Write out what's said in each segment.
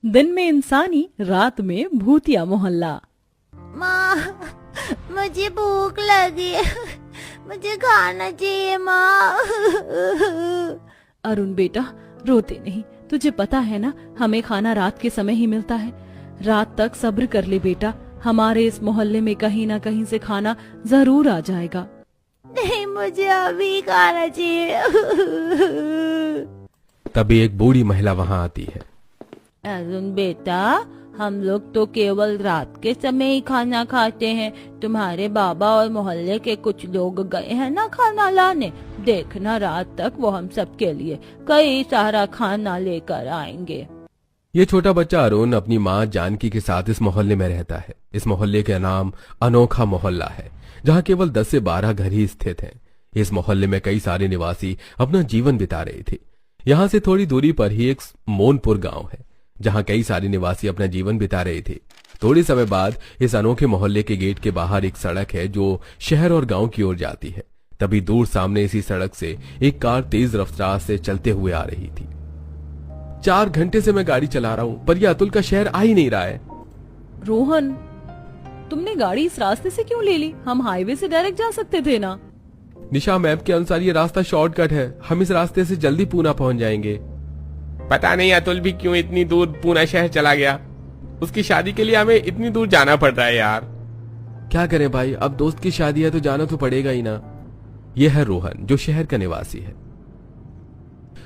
दिन में इंसानी, रात में भूतिया मोहल्ला। माँ, मुझे भूख लगी है। मुझे खाना चाहिए माँ। अरुण बेटा, रोते नहीं। तुझे पता है ना, हमें खाना रात के समय ही मिलता है। रात तक सब्र कर ले बेटा, हमारे इस मोहल्ले में कहीं ना कहीं से खाना जरूर आ जाएगा। नहीं, मुझे अभी खाना चाहिए। तभी एक बूढ़ी महिला वहां आती है। अरुण बेटा, हम लोग तो केवल रात के समय ही खाना खाते हैं। तुम्हारे बाबा और मोहल्ले के कुछ लोग गए हैं ना खाना लाने। देखना, रात तक वो हम सबके लिए कई सारा खाना लेकर आएंगे। ये छोटा बच्चा अरुण अपनी माँ जानकी के साथ इस मोहल्ले में रहता है। इस मोहल्ले का नाम अनोखा मोहल्ला है, जहाँ केवल 10 से 12 घर ही स्थित हैं। इस मोहल्ले में कई सारे निवासी अपना जीवन बिता रहे थे। यहाँ से थोड़ी दूरी पर ही एक मोनपुर गांव है, जहाँ कई सारे निवासी अपना जीवन बिता रहे थे। थोड़े समय बाद इस अनोखे मोहल्ले के गेट के बाहर एक सड़क है जो शहर और गांव की ओर जाती है। तभी दूर सामने इसी सड़क से एक कार तेज रफ्तार से चलते हुए आ रही थी। 4 घंटे से मैं गाड़ी चला रहा हूँ, पर यह अतुल का शहर आ ही नहीं रहा है। रोहन, तुमने गाड़ी इस रास्ते से क्यों ले ली? हम हाईवे से डायरेक्ट जा सकते थे ना। निशा, मैप के अनुसार ये रास्ता शॉर्टकट है, हम इस रास्ते से जल्दी पूना पहुंच जाएंगे। पता नहीं अतुल भी क्यों इतनी दूर पूना शहर चला गया। उसकी शादी के लिए हमें इतनी दूर जाना पड़ रहा है यार। क्या करें भाई, अब दोस्त की शादी है तो जाना तो पड़ेगा ही ना। यह है रोहन, जो शहर का निवासी है।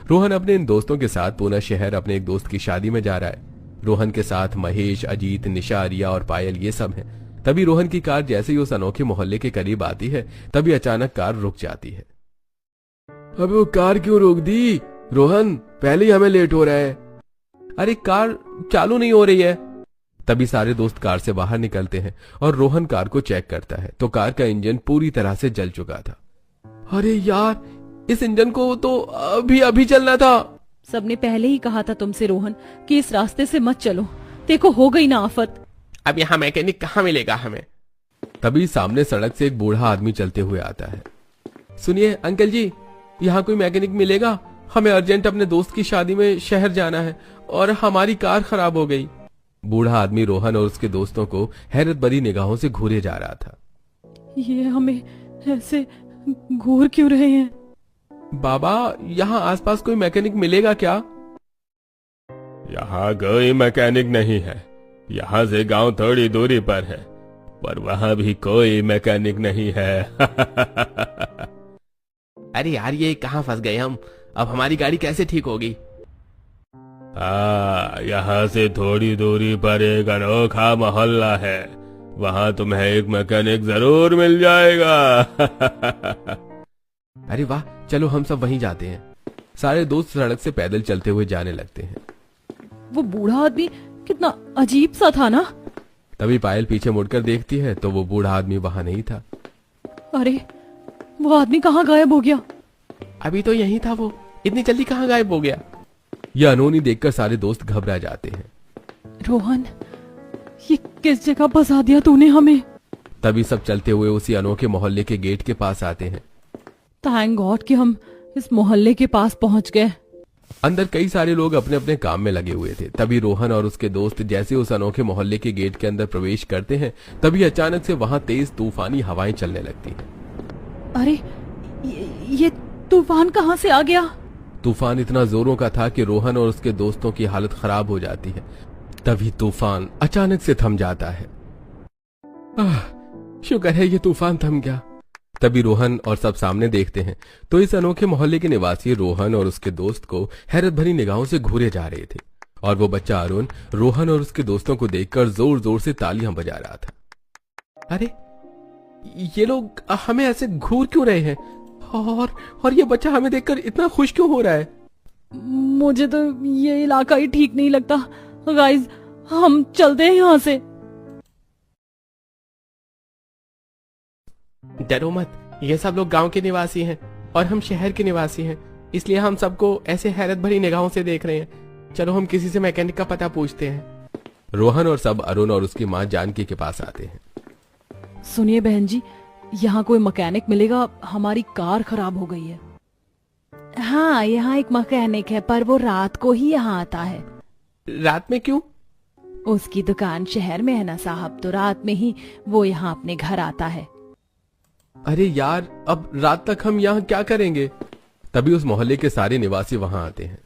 रोहन अपने इन दोस्तों के साथ पूना शहर अपने एक दोस्त की शादी में जा रहा है। रोहन के साथ महेश, अजीत, निशा, रिया और पायल ये सब हैं। तभी रोहन की कार जैसे ही उस अनोखे मोहल्ले के करीब आती है, तभी अचानक कार रुक जाती है। अबे वो कार क्यों रोक दी? रोहन, पहले ही हमें लेट हो रहा है। अरे कार चालू नहीं हो रही है। तभी सारे दोस्त कार से बाहर निकलते हैं और रोहन कार को चेक करता है तो कार का इंजन पूरी तरह से जल चुका था। अरे यार, इस इंजन को तो अभी अभी चलना था। सबने पहले ही कहा था तुमसे रोहन कि इस रास्ते से मत चलो। देखो, हो गई ना आफत। अब यहाँ मैकेनिक कहाँ मिलेगा हमें? तभी सामने सड़क से एक बूढ़ा आदमी चलते हुए आता है। सुनिए अंकल जी, यहाँ कोई मैकेनिक मिलेगा? हमें अर्जेंट अपने दोस्त की शादी में शहर जाना है और हमारी कार खराब हो गई। बूढ़ा आदमी रोहन और उसके दोस्तों को हैरत भरी निगाहों से घूरे जा रहा था। ये हमें ऐसे घूर क्यों रहे हैं? बाबा, यहाँ आसपास कोई मैकेनिक मिलेगा क्या? यहाँ कोई मैकेनिक नहीं है। यहाँ से गांव थोड़ी दूरी पर है, पर वहाँ भी कोई मैकेनिक नहीं है। अरे यार, ये कहाँ फंस गए हम? अब हमारी गाड़ी कैसे ठीक होगी? यहाँ से थोड़ी दूरी पर एक अनोखा मोहल्ला है, वहाँ तुम्हें एक मैकेनिक जरूर मिल जाएगा। अरे वाह, चलो हम सब वहीं जाते हैं। सारे दोस्त सड़क से पैदल चलते हुए जाने लगते हैं। वो बूढ़ा आदमी कितना अजीब सा था ना। तभी पायल पीछे मुड़कर देखती है तो वो बूढ़ा आदमी वहां नहीं था। अरे, वो आदमी कहाँ गायब हो गया? अभी तो यही था वो, इतनी जल्दी कहाँ गायब हो गया? यह अनहोनी देखकर सारे दोस्त घबरा जाते हैं। रोहन, ये किस जगह फंसा दिया तूने हमें? तभी सब चलते हुए उसी अनोखे मोहल्ले के गेट के पास आते हैं। थैंक गॉड कि हम इस मोहल्ले के पास पहुंच गए। अंदर कई सारे लोग अपने अपने काम में लगे हुए थे। तभी रोहन और उसके दोस्त जैसे उस अनोखे मोहल्ले के गेट के अंदर प्रवेश करते हैं, तभी अचानक से वहां तेज तूफानी हवाएं चलने लगती हैं। अरे, ये तूफान कहाँ से आ गया? तूफान इतना जोरों का था कि रोहन और उसके दोस्तों की हालत खराब हो जाती है। तभी तूफान अचानक से थम जाता है। शुक्र है ये तूफान थम गया। तभी रोहन और सब सामने देखते हैं तो इस अनोखे मोहल्ले के निवासी रोहन और उसके दोस्त को हैरत भरी निगाहों से घूरे जा रहे थे और वो बच्चा अरुण रोहन और उसके दोस्तों को देखकर जोर जोर से तालियां बजा रहा था। अरे, ये लोग हमें ऐसे घूर क्यों रहे हैं? और ये बच्चा हमें देखकर इतना खुश क्यों हो रहा है? मुझे तो ये इलाका ही ठीक नहीं लगता। गाइस, हम चलते हैं यहाँ से। डरो मत, ये सब लोग गांव के निवासी हैं और हम शहर के निवासी हैं, इसलिए हम सबको ऐसे हैरत भरी निगाहों से देख रहे हैं। चलो हम किसी से मैकेनिक का पता पूछते हैं। रोहन और सब अरुण और उसकी माँ जानकी के पास आते हैं। सुनिए बहन जी, यहाँ कोई मैकेनिक मिलेगा? हमारी कार खराब हो गई है। हाँ, यहाँ एक मैकेनिक है, पर वो रात को ही यहाँ आता है। रात में क्यों? उसकी दुकान शहर में है ना साहब, तो रात में ही वो यहाँ अपने घर आता है। अरे यार, अब रात तक हम यहाँ क्या करेंगे? तभी उस मोहल्ले के सारे निवासी वहां आते हैं।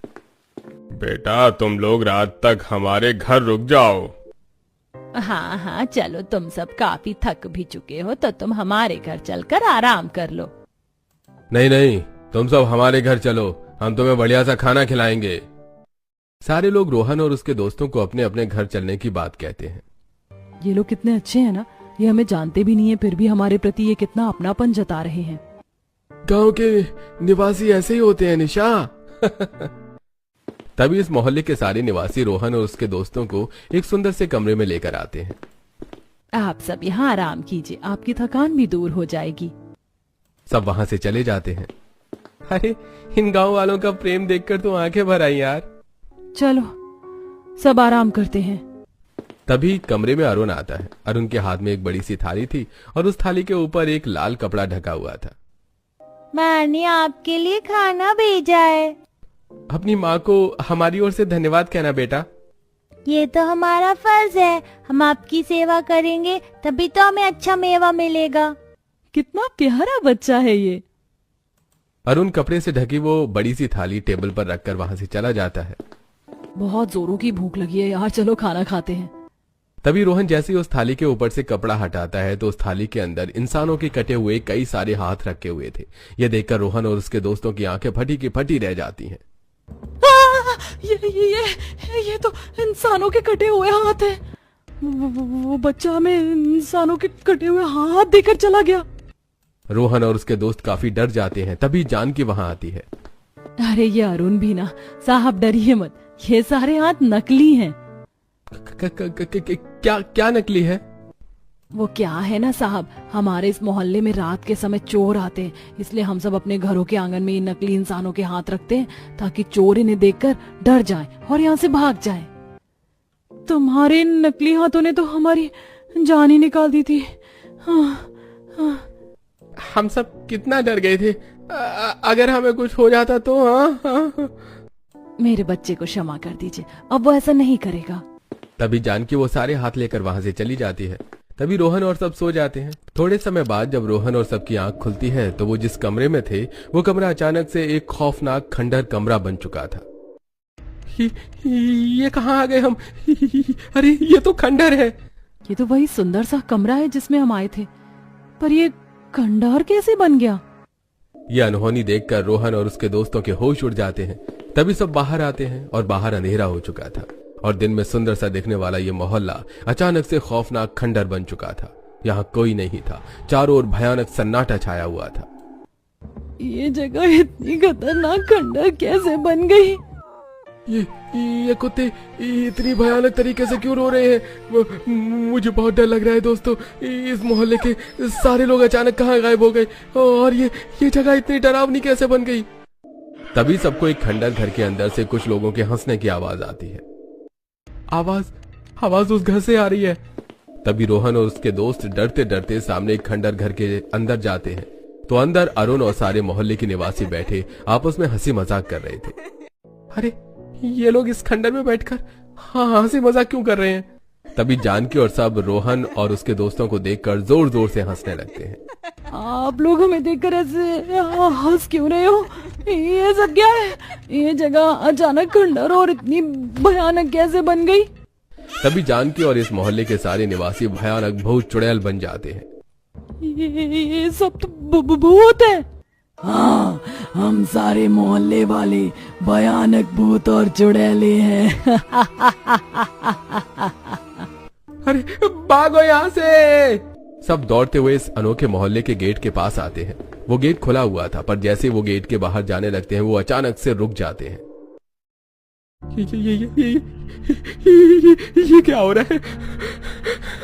बेटा तुम लोग रात तक हमारे घर रुक जाओ। हाँ हाँ चलो, तुम सब काफी थक भी चुके हो तो तुम हमारे घर चलकर आराम कर लो। नहीं नहीं, तुम सब हमारे घर चलो, हम तुम्हें बढ़िया सा खाना खिलाएंगे। सारे लोग रोहन और उसके दोस्तों को अपने अपने घर चलने की बात कहते हैं। ये लोग कितने अच्छे हैं ना, ये हमें जानते भी नहीं है फिर भी हमारे प्रति ये कितना अपनापन जता रहे हैं। गांव के निवासी ऐसे ही होते हैं निशा। तभी इस मोहल्ले के सारे निवासी रोहन और उसके दोस्तों को एक सुंदर से कमरे में लेकर आते हैं। आप सब यहाँ आराम कीजिए, आपकी थकान भी दूर हो जाएगी। सब वहां से चले जाते हैं। अरे इन गांव वालों का प्रेम देखकर तो आंखें भर आई यार। चलो सब आराम करते हैं। तभी कमरे में अरुण आता है। अरुण के हाथ में एक बड़ी सी थाली थी और उस थाली के ऊपर एक लाल कपड़ा ढका हुआ था। मैंने आपके लिए खाना भेजा है। अपनी माँ को हमारी ओर से धन्यवाद कहना बेटा। ये तो हमारा फर्ज है, हम आपकी सेवा करेंगे तभी तो हमें अच्छा मेवा मिलेगा। कितना प्यारा बच्चा है ये। अरुण कपड़े से ढकी वो बड़ी सी थाली टेबल पर रखकर वहां से चला जाता है। बहुत जोरों की भूख लगी है यार, चलो खाना खाते हैं। तभी रोहन जैसे ही उस थाली के ऊपर से कपड़ा हटाता है तो उस थाली के अंदर इंसानों के कटे हुए कई सारे हाथ रखे हुए थे। ये देखकर रोहन और उसके दोस्तों की आंखें फटी की फटी रह जाती हैं। ये तो इंसानों के कटे हुए हाथ हैं। वो बच्चा हमें इंसानों के कटे हुए हाथ देकर चला गया। रोहन और उसके दोस्त काफी डर जाते हैं। तभी जानकी वहां आती है। अरे ये अरुण भी ना, साहब डरिए मत, ये सारे हाथ नकली हैं। क्या नकली है? वो क्या है ना साहब, हमारे इस मोहल्ले में रात के समय चोर आते हैं, इसलिए हम सब अपने घरों के आंगन में इन नकली इंसानों के हाथ रखते हैं ताकि चोर इन्हें देखकर डर जाएं और यहाँ से भाग जाएं। तुम्हारे इन नकली हाथों ने तो हमारी जान ही निकाल दी थी। हम सब कितना डर गए थे। अगर हमें कुछ हो जाता तो। हाँ। मेरे बच्चे को क्षमा कर दीजिए, अब वो ऐसा नहीं करेगा। तभी जानकी वो सारे हाथ लेकर वहां से चली जाती है। तभी रोहन और सब सो जाते हैं। थोड़े समय बाद जब रोहन और सबकी आंख खुलती है तो वो जिस कमरे में थे वो कमरा अचानक से एक खौफनाक खंडहर कमरा बन चुका था। ये कहाँ आ गए हम? अरे ये तो खंडहर है। ये तो वही सुंदर सा कमरा है जिसमें हम आए थे, पर ये खंडहर कैसे बन गया? ये अनहोनी देखकर रोहन और उसके दोस्तों के होश उड़ जाते हैं। तभी सब बाहर आते हैं और बाहर अंधेरा हो चुका था और दिन में सुंदर सा दिखने वाला ये मोहल्ला अचानक से खौफनाक खंडहर बन चुका था। यहाँ कोई नहीं था, चारों ओर भयानक सन्नाटा छाया हुआ था। ये जगह इतनी खतरनाक खंडहर कैसे बन गई? ये कुत्ते इतनी भयानक तरीके से क्यों रो रहे हैं? मुझे बहुत डर लग रहा है दोस्तों। इस मोहल्ले के सारे लोग अचानक कहाँ गायब हो गए और ये जगह इतनी डरावनी कैसे बन गई? तभी सबको एक खंडहर घर के अंदर से कुछ लोगों के हंसने की आवाज आती है। आवाज उस घर से आ रही है। तभी रोहन और उसके दोस्त डरते डरते सामने एक खंडहर घर के अंदर जाते हैं तो अंदर अरुण और सारे मोहल्ले के निवासी बैठे आपस में हंसी मजाक कर रहे थे। अरे ये लोग इस खंडहर में बैठकर हंसी मजाक क्यों कर रहे हैं? तभी जानकी और सब रोहन और उसके दोस्तों को देखकर जोर जोर से हंसने लगते हैं। आप लोग हमें देखकर ऐसे हंस क्यों रहे हो? ये सब क्या है? ये जगह अचानक खंडहर और इतनी भयानक कैसे बन गई? तभी जानकी और इस मोहल्ले के सारे निवासी भयानक भूत चुड़ैल बन जाते हैं। ये सब तो भूत है। हाँ, हम सारे मोहल्ले वाले भयानक भूत और चुड़ैले हैं। अरे भागो यहाँ से। सब दौड़ते हुए इस अनोखे मोहल्ले के गेट के पास आते हैं। वो गेट खुला हुआ था पर जैसे वो गेट के बाहर जाने लगते हैं वो अचानक से रुक जाते हैं। ये क्या हो रहा है?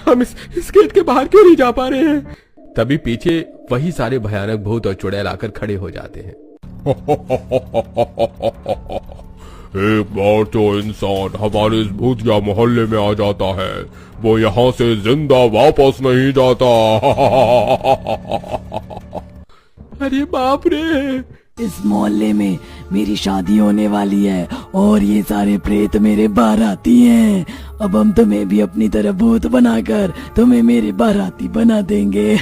हम इस गेट के बाहर क्यों नहीं जा पा रहे हैं? तभी पीछे वही सारे भयानक भूत और चुड़ैल आकर खड़े हो जाते हैं। एक बार तो इंसान हमारे इस भूतिया मोहल्ले में आ जाता है, वो यहाँ से जिंदा वापस नहीं जाता। अरे बाप रे, इस मोहल्ले में मेरी शादी होने वाली है और ये सारे प्रेत मेरे बाराती हैं। अब हम तुम्हें भी अपनी तरह भूत बनाकर तुम्हें मेरे बाराती बना देंगे।